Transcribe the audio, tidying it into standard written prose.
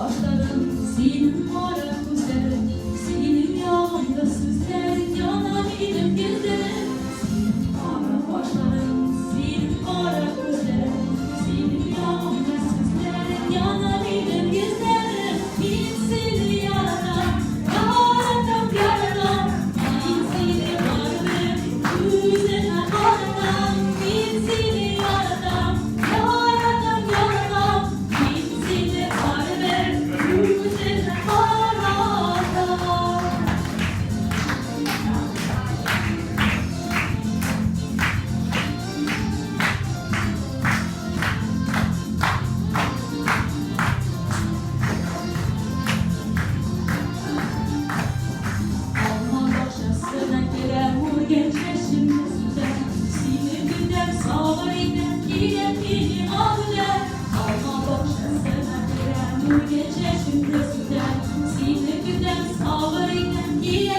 başlarım senin para güzel, senin yanında süsler yanabilirim güzel. Senin para başlarım senin para güzel, senin yanında süsler yanabilirim güzel. Benim seni yaratan, yaratan yaratan, benim seni varım, güzel yaratan, benim seni yaratan, yaratan yaratan, benim seni varım, güzel yaratan. Alman başlasına gelen vur gençleşim süzer, seni günden sağlarıyla giyen beni ağlar. Alman başlasına gelen vur gençleşim süzer, seni günden sağlarıyla giyen